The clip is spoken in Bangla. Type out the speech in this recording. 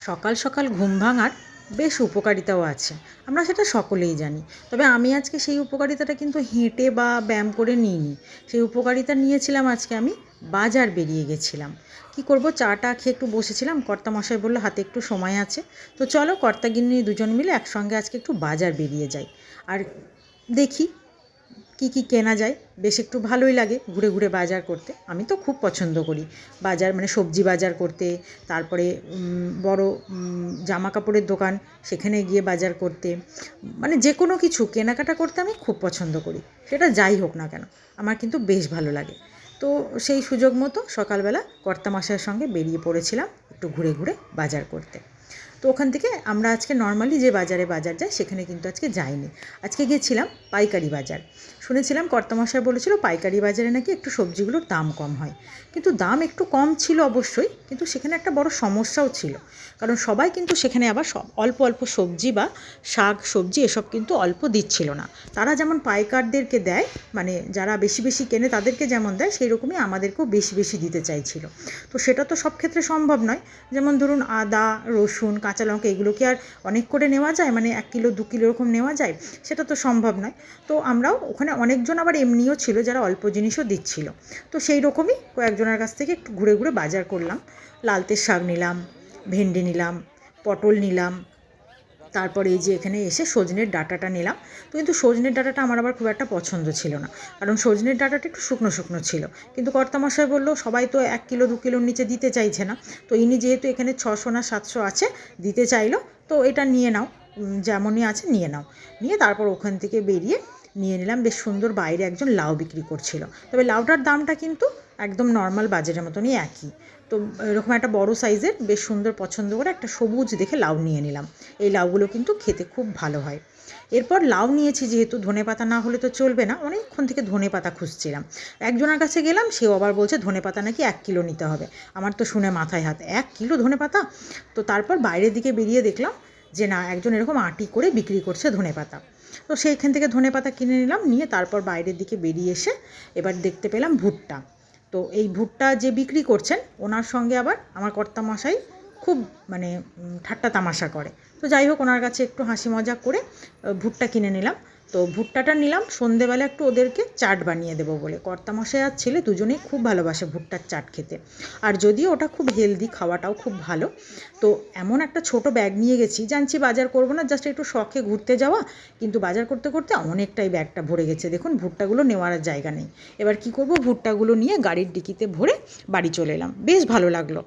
সকাল সকাল ঘুম ভাঙার বেশ উপকারিতাও আছে, আমরা সেটা সকলেই জানি। তবে আমি আজকে সেই উপকারিতাটা কিন্তু হেঁটে বা ব্যায়াম করে নিইনি। সেই উপকারিতা নিয়েছিলাম আজকে আমি বাজার বেরিয়ে গেছিলাম। কি করব, চাটা খেয়ে একটু বসেছিলাম, কর্তামশাই বলল হাতে একটু সময় আছে, তো চলো কর্তা গিন্নি দুজন মিলে একসঙ্গে আজকে একটু বাজার বেরিয়ে যাই। আর দেখি কি কি কেনা যায়। বেশ একটু ভালোই লাগে ঘুরে ঘুরে বাজার করতে, আমি তো খুব পছন্দ করি বাজার, মানে সবজি বাজার করতে। তারপরে বড় জামা কাপড়ের দোকান, সেখানে গিয়ে বাজার করতে, মানে যে কোনো কিছু কেনাকাটা করতে আমি খুব পছন্দ করি। সেটা যাই হোক না কেন, আমার কিন্তু বেশ ভালো লাগে। তো সেই সুযোগ মতো সকালবেলা কর্তামশাইয়ের সঙ্গে বেরিয়ে পড়েছিলাম একটু ঘুরে ঘুরে বাজার করতে। তো ওখান থেকে আমরা আজকে নর্মালি যে বাজারে বাজার যাই সেখানে কিন্তু আজকে যাইনি। আজকে গিয়েছিলাম পাইকারি বাজার। শুনেছিলাম কর্তামশাই বলেছিল পাইকারি বাজারে নাকি একটু সবজিগুলোর দাম কম হয়। কিন্তু দাম একটু কম ছিল অবশ্যই, কিন্তু সেখানে একটা বড় সমস্যাও ছিল। কারণ সবাই কিন্তু সেখানে আবার অল্প অল্প সবজি বা শাক সবজি এসব কিন্তু অল্প দিচ্ছিল না। তারা যেমন পাইকারদেরকে দেয়, মানে যারা বেশি বেশি কেনে তাদেরকে যেমন দেয়, সেই রকমই আমাদেরকেও বেশি বেশি দিতে চাইছিল। তো সেটা তো সব ক্ষেত্রে সম্ভব নয়। যেমন ধরুন আদা, রসুন, কাঁচা লঙ্কা এগুলো কি আর অনেক করে নেওয়া যায়, মানে 1 কিলো 2 কিলো এরকম নেওয়া যায়? সেটা তো সম্ভব নয়। তো আমরাও ওখানে অনেকজন আবার এমনিও ছিল যারা অল্প জিনিসও দিচ্ছিল। তো সেই রকমই কয়েকজনের কাছ থেকে একটু ঘুরে ঘুরে বাজার করলাম। লালতের শাক নিলাম, ভেন্ডি নিলাম, পটল নিলাম, তারপরে এই যে এখানে এসে সজনের ডাঁটাটা নিলাম। তো কিন্তু সজনের ডাঁটাটা আমার আবার খুব একটা পছন্দ ছিল না, কারণ সজনের ডাঁটাটা একটু শুকনো শুকনো ছিল। কিন্তু কর্তামশাই বলল সবাই তো 1 কিলো 2 কিলোর নিচে দিতে চাইছে না, তো ইনি যেহেতু এখানে 600 না 700 আছে দিতে চাইলো, তো এটা নিয়ে নাও, যেমনই আছে নিয়ে নাও। নিয়ে তারপর ওখান থেকে বেরিয়ে নিয়ে নিলাম। বেশ সুন্দর বাইরে একজন লাউ বিক্রি করছিল, তবে লাউটার দামটা কিন্তু একদম নর্মাল বাজারের মতনই একই। তো এরকম একটা বড় সাইজের বেশ সুন্দর পছন্দ করে একটা সবুজ দেখে লাউ নিয়ে নিলাম। এই লাউগুলো কিন্তু খেতে খুব ভালো হয়। এরপর লাউ নিয়েছি যেহেতু, ধনেপাতা না হলে তো চলবে না, অনেকক্ষণ থেকে ধনেপাতা খুঁজছিলাম। একজনের কাছে গেলাম, সেও আবার বলছে ধনেপাতা নাকি 1 কিলো নিতে হবে। আমার তো শুনে মাথায় হাত, 1 কিলো ধনেপাতা! তো তারপর বাইরের দিকে বেরিয়ে দেখলাম যে না, একজন এরকম আঁটি করে বিক্রি করছে ধনেপাতা। তো সেইখান থেকে ধনেপাতা কিনে নিলাম, নিয়ে তারপর বাইরের দিকে বেরিয়ে এসে এবার দেখতে পেলাম ভুট্টা। তো এই ভুট্টা যে বিক্রি করছেন ওনার সঙ্গে আবার আমার কর্তামশাই খুব মানে ঠাট্টা তামাশা করে। তো যাই হোক, ওনার কাছে একটু হাসি মজা করে ভুট্টা কিনে নিলাম। তো ভুট্টাটা নিলাম সন্ধেবেলা একটু ওদেরকে চাট বানিয়ে দেবো বলে। কর্তামশাই আর ছেলে দুজনেই খুব ভালোবাসে ভুট্টার চাট খেতে। আর যদিও ওটা খুব হেলদি, খাওয়াটাও খুব ভালো। তো এমন একটা ছোট ব্যাগ নিয়ে গেছি, জানছি বাজার করবো না, জাস্ট একটু শখে ঘুরতে যাওয়া, কিন্তু বাজার করতে করতে অনেকটাই ব্যাগটা ভরে গেছে। দেখুন ভুট্টাগুলো নেওয়ার জায়গা নেই। এবার কি করব, ভুট্টাগুলো নিয়ে গাড়ির ডিকিতে ভরে বাড়ি চলে এলাম। বেশ ভালো লাগলো।